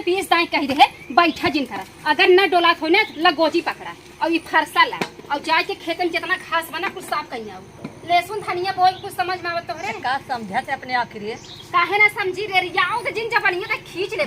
बीस दाई कही रहे बैठा जिन करा अगर न डोला हो ना लगोजी पकड़ा और ये फरसा ला और जाए के खेत में जितना घास बना कुछ साफ कहीं आओ लहसुन धनिया बोल कुछ समझ में आवत तोहरे का समझा थे अपने आखिरी काहे ना समझी रे याओ तो जिन जबड़िया का खींच ले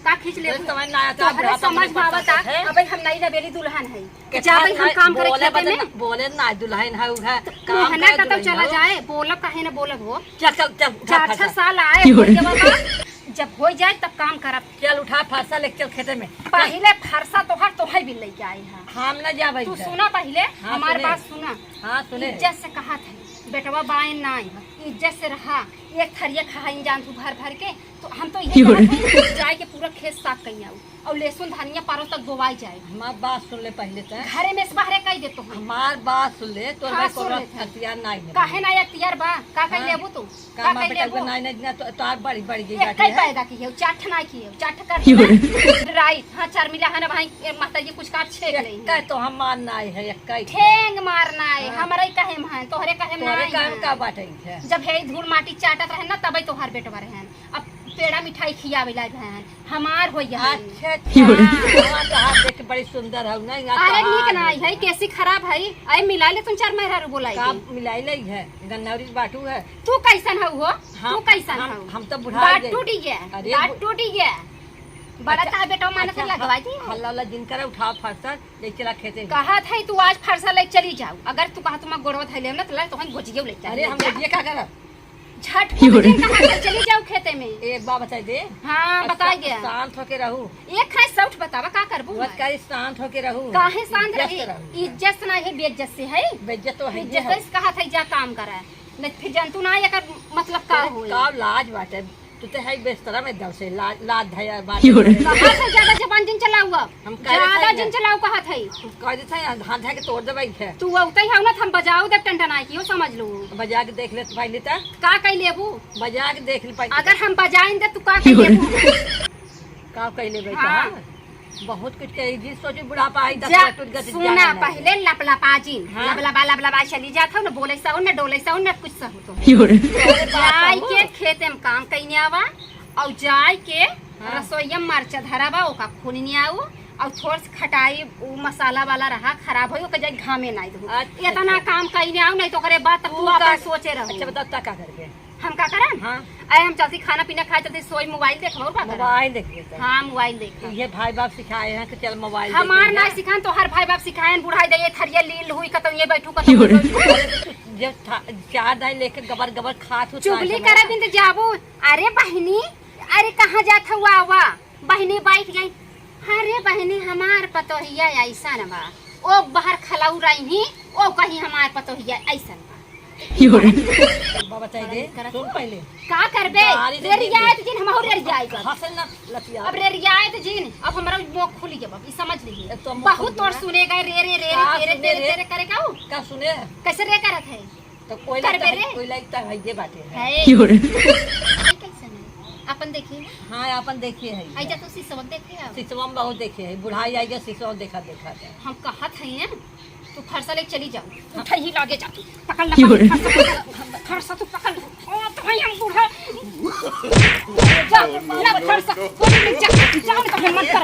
का खींच ले समझ ना आता तोहरे समझ में आवत अबे हम नहीं नवेली दुल्हन है जाबे हम काम करे खेत में बोले ना दुल्हन है उहा काम ना कतौ चला जाए बोलब काहे ना बोलब हो चल चल चल 4-6 साल आए हो के बाद जब हो जाए तब काम करब चल उठा फरसा लेके चल खेते में पहले फरसा तोहर तोहे भी लेके आए हैं हम न जाबे तू सुना पहले हमारी बात सुना हां सुने इज्जत से कहा था बेटवा बाएं ना इज्जत से रहा एक थरिया खाई जान तू भर भर के तो हम तो ये जाए के पूरा खेत साफ कहीं आऊ और लहसुन धनिया पारो तक बोवाई जाए हमार बात सुन ले पहले त घरे में से बाहर कह दे तो हमार बात सुन ले तोर हाँ, में सुन कोनो लेते। हथियार नहीं काहे ना अख्तियार बा का कह लेबू तू का बेटा को नहीं नहीं तो तार बड़ी बड़ी गई एक कई पैदा की है चाठ ना की है चाठ कर राइट हां 4 मिला है ना भाई माता जी कुछ काट छेक ले कह तो हम मान नहीं है एक कई ठेंग मारना है हमारे कहे में है तोहरे कहे में तोरे नहीं काम है। का बाटे है जब है धूल माटी चाटत रहे ना तबे तोहार बेटवा रहे अब पेड़ा मिठाई खियावे ला रहन हमार होइया अच्छा अच्छा कहा देख बड़ी सुंदर है नहीं अरे निक नहीं है कैसी खराब है आई मिला ले तुम 4 महीना बोलाई का मिलाई लई है गन्नौरी बाटू है तू कैसन है हो तू कैसन है हम तो बुढ़ा बात गए टूटी गया अरे बात टूटी गया बड़ा ता बेटा माने से लगवाई थी हल्ला हल्ला जिन करे उठा फरसा ले चला खेते कहा था तू आज फरसा ले चली जाओ अगर तू कहा तुम गोड़वा थैले ना तो हम गोजियो ले अरे हम ये क्या करब झट कहा चली जाओ खेते में एक बात बता दे हां बता गया शांत होके रहू एक खाए सौठ बतावा का करबू बस का शांत होके रहू काहे शांत रही इज्जत ना है बेइज्जत से है बेइज्जत तो है इज्जत से कहा था जा काम करा नहीं फिर जंतु ना एकर मतलब का होई का लाज बाटे तू तो है बेस्तरा में दव से लाज धया बात कहा से ज्यादा जबान जिन चलाऊगा हम ज्यादा जिन चलाऊ कहा था कह दे था हाथ धया के तोड़ देबै है तू औते ही ना हम बजाऊ दे टंटना कियो समझ लो बजा के देख ले पहले त का कह लेबू बजा के देख ले पहले अगर हम बजाइन दे तू का कह लेबू का कह लेबै हाँ। बहुत कुछ कही जी सोचे बुढ़ापा आई 10 जा टूट गति सुना पहले लपलपा जिन हाँ। लपलपा चली जात हो ना बोले सा ना डोले सा ना कुछ सा हो तो जाय के खेते में काम कइने आवा और जाय के रसोईया मरचा धरावा ओका खूनी आऊ और थोड़ से खटाई उ मसाला वाला रहा खराब होई ओके जाय घामे नहीं दो अच्छा, इतना काम कइने आऊ नहीं तो करे बात तू अपन सोचे रहो अच्छा बता ता का करके हम का करम हां आए हम चलती खाना पीना खाए चलती सोई मोबाइल देखो और का करम मोबाइल देखिए हां मोबाइल देख ये भाई बाप सिखाए हैं कि चल मोबाइल हमार ना सिखान तो हर भाई बाप सिखाएन बुढ़ाई दे थरिया लील हुई कतौ ये बैठू कतौ जब चार दाई लेके गबर गबर खात हो चुगली करे बिन तो जाबू अरे बहनी अरे कहाँ जात हुआ आवा बहनी बाइक जाई अरे बहनी हमार पतोहिया ऐसा न बा ओ बाहर खलाऊ रही ओ कहीं हमार पतोहिया ऐसा बा बताई दे सुन पहले का करबे रे रियायत जिन हम रे रियायत हसन ना लतिया अब रे रियायत जिन अब हमरा मुंह खुली जब ई समझ ली तो बहुत तोर सुनेगा रे रे रे तेरे तेरे तेरे करेगा का सुने कैसे रे करत है तो कोई लगता है ये बात है कैसे नहीं अपन देखिए हाँ अपन देखिए है आइजा तो सिसवा देखिए सिसवम बहुत देखे है बुढ़ाई आएगा सिसवा देखा देखा हम कहा थे तू फरसा ले चली जाओ उठा ही लागे जा पकड़ ले फरसा तू पकड़ ओ तो भाई हम बूढ़ा जा ना फरसा जा जा तो फिर मत कर